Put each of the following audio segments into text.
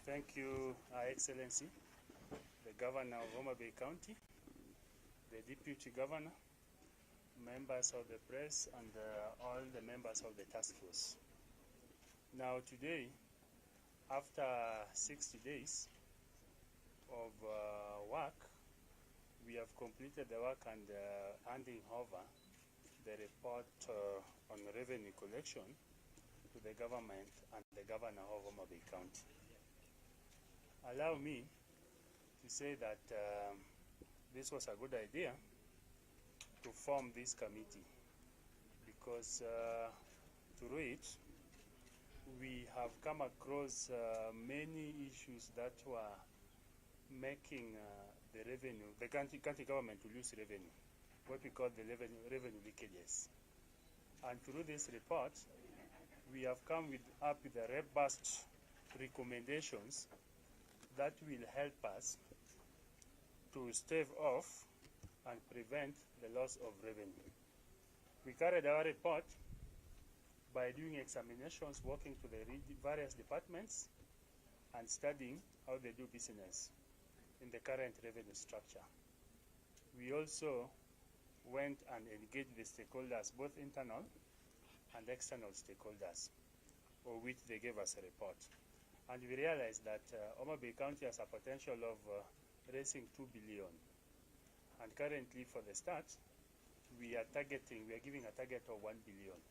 Thank you, Excellency, the Governor of Homa Bay County, the Deputy Governor, members of the press, and all the members of the task force. Now today, after 60 days of work, we have completed the work and handing over the report on revenue collection to the government and the Governor of Homa Bay County. Allow me to say that this was a good idea to form this committee because through it we have come across many issues that were making the revenue, the county government to lose revenue, what we call the revenue leakages. And through this report, we have come up with a robust recommendations that will help us to stave off and prevent the loss of revenue. We carried our report by doing examinations, working to the various departments and studying how they do business in the current revenue structure. We also went and engaged the stakeholders, both internal and external stakeholders, for which they gave us a report. And we realized that Homa Bay County has a potential of raising 2 billion. And currently for the start, we are giving a target of 1 billion.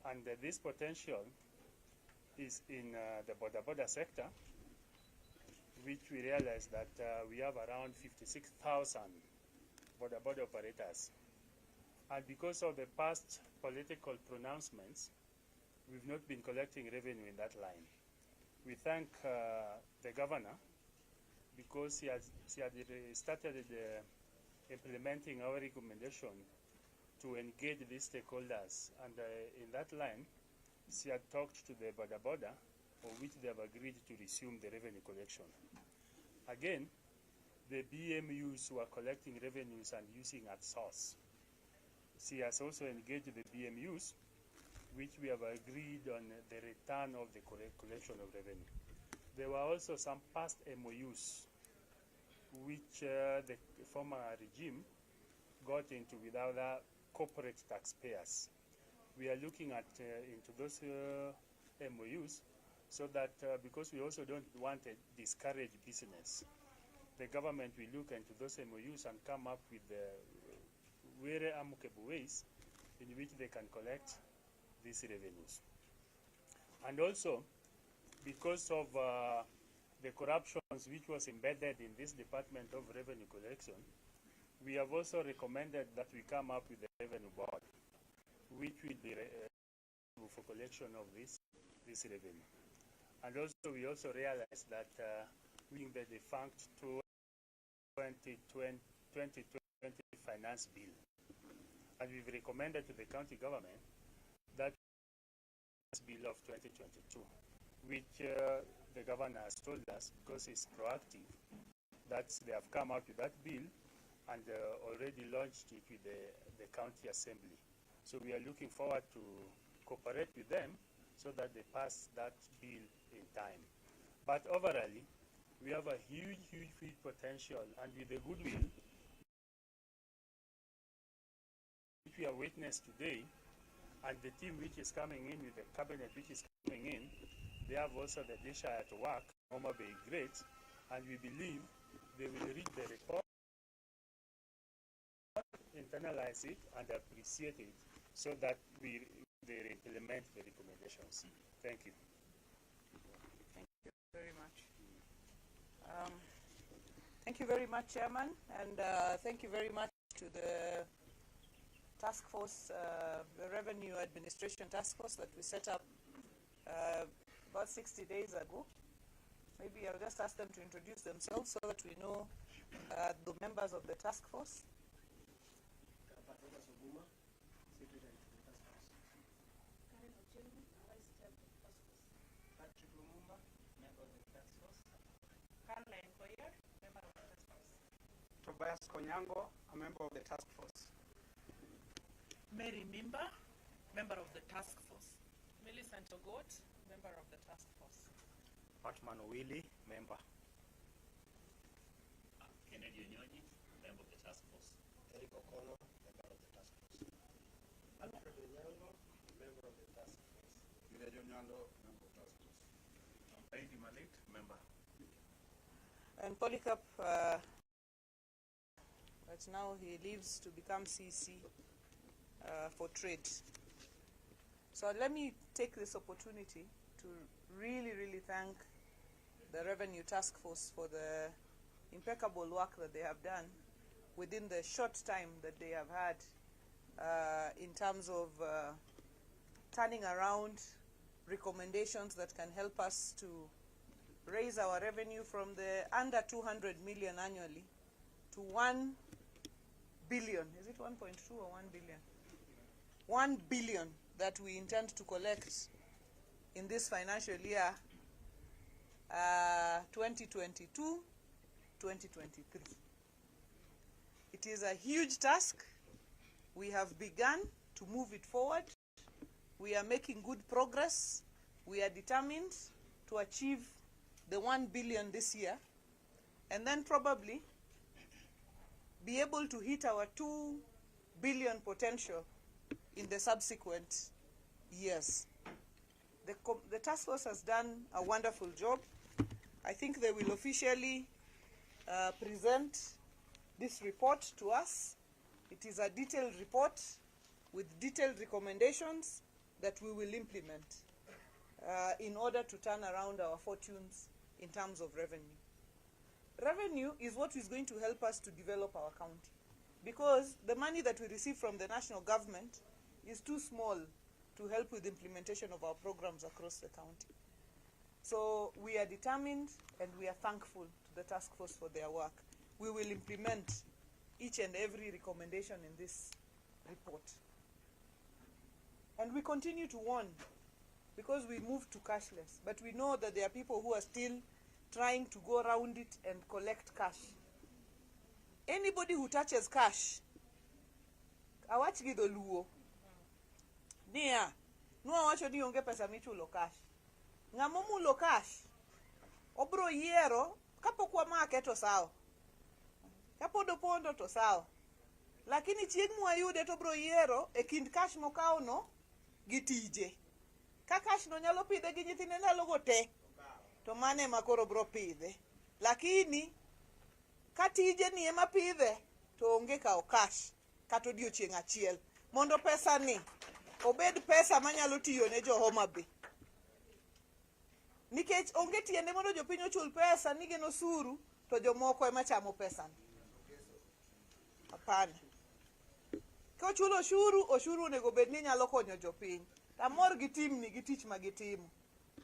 And this potential is in the border sector, which we realized that we have around 56,000 border operators. And because of the past political pronouncements, we've not been collecting revenue in that line. We thank the governor because he had started implementing our recommendation to engage these stakeholders, and in that line, he had talked to the border, for which they have agreed to resume the revenue collection. Again, the BMUs who are collecting revenues and using at source. She has also engaged the BMUs, which we have agreed on the return of the collection of revenue. There were also some past MOUs which the former regime got into with other corporate taxpayers. We are looking at into those MOUs so that because we also don't want to discourage business, the government will look into those MOUs and come up with very amicable ways in which they can collect these revenues. And also, because of the corruptions which was embedded in this Department of Revenue Collection, we have also recommended that we come up with a revenue board, which will be for collection of this revenue. And also, we also realized that in the defunct 2020 finance bill, and we've recommended to the county government that bill of 2022, which the governor has told us, because it's proactive, that they have come out with that bill and already launched it with the county assembly. So we are looking forward to cooperate with them so that they pass that bill in time. But overall, we have a huge potential, and with the goodwill which we have witnessed today, and the team which is coming in with the cabinet which is coming in, they have also the desire to work. Homa Bay great, and we believe they will read the report, internalize it, and appreciate it, so that they implement the recommendations. Thank you. Thank you very much. Thank you very much, Chairman, and thank you very much to the task force, the Revenue Administration Task Force that we set up about 60 days ago. Maybe I'll just ask them to introduce themselves so that we know the members of the task force. Tobias Konyango, a member of the task force. Mary Mimba, member of the task force. Millicent Ogot, member of the task force. Patman Willie, member. Kennedy Onyonyi, member of the task force. Eric O'Connor, member of the task force. Alfred Onyango, member of the task force. Village Onyango, member of the task force. Baby Malik, member. And Polycarp, but now he leaves to become CC for trade. So let me take this opportunity to really thank the Revenue Task Force for the impeccable work that they have done within the short time that they have had in terms of turning around recommendations that can help us to raise our revenue from the under 200 million annually to 1 billion. Is it 1.2 or 1 billion? 1 billion that we intend to collect in this financial year 2022-2023. It is a huge task. We have begun to move it forward. We are making good progress. We are determined to achieve the 1 billion this year, and then probably be able to hit our 2 billion potential in the subsequent years. The task force has done a wonderful job. I think they will officially present this report to us. It is a detailed report with detailed recommendations that we will implement in order to turn around our fortunes in terms of revenue. Revenue is what is going to help us to develop our county, because the money that we receive from the national government is too small to help with the implementation of our programs across the county. So we are determined and we are thankful to the task force for their work. We will implement each and every recommendation in this report. And we continue to warn, because we moved to cashless, but we know that there are people who are still trying to go around it and collect cash. Anybody who touches cash, awach gido luo. Nia, nuwa wacho ni onge pesa michulo cash. Ngamo mulo cash, obro yiero, kapokwa make to sawa. Kapodo pondo to sawa. Lakini chieng' mwayude to bro yiero e kind cash mokao no gi tije. Ka cash no nyalo pidhe gi nyithine ndalo go te, to mane makoro bro pidhe. Lakini ka tije ni ema pidhe, to onge kao cash kata odiochieng' achiel. Mondo pesa ni obed pesa manyalo tiyo ne jo Homa Bay. Nikech onge tiende mondo jopiny ochul pesa ni geno osuru to jomoko ema chamo pesa ni. Hapana. Ka ochulo oshuru onego bed ni nyalo konyo jopiny. Amor gi timni gi tich ma gitimo.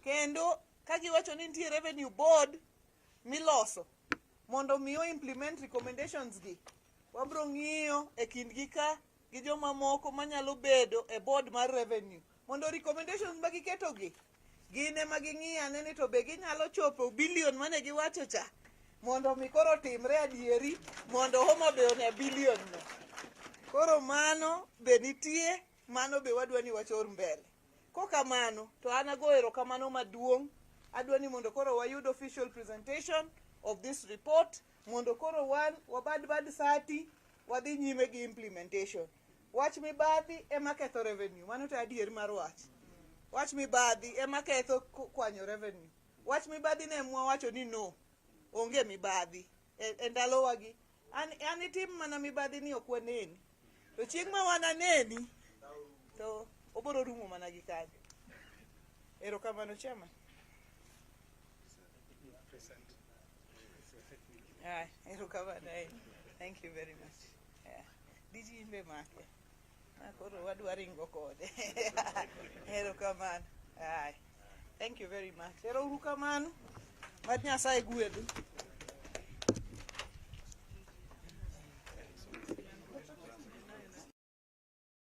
Kendo ka giwacho ni nitie revenue board miloso mondo miyo implement recommendations gi, wabro ng'iyo e kindgi ka gi joma moko manyalo bedo e board mar revenue mondo recommendations ma giketo gi gine ma ging'iyane ni to be ginyalo chopo billion mane giwacho cha, mondo mi koro timre adieri, mondo Homa Bay one billion no. Koro mano be nitie, mano be wadwa ni wachor mbele. Kokamano to an ago erokamano maduong'. Adwa ni mondo koro wayud official presentation of this report, mondo koro wabad sati wadhi nyime gi implementation. Wach mibadhi ema ketho revenue, mano to adier mar wach. Wach mibadhi ema ketho kwanyo revenue. Wach mibadhi ne mwawacho ni no, onge mibadhi e ndalo wagi. An itim mana mibadhi ni ok waneni. To chieng' ma wananeni to oboro rumo mana gi kanyo. Erokamano chairman. Thank you very much. Diji imbe make. Koro wadwa ringo kode. Erokamano. Thank you very much. Erokamano. Mad Nyasaye gwedhu.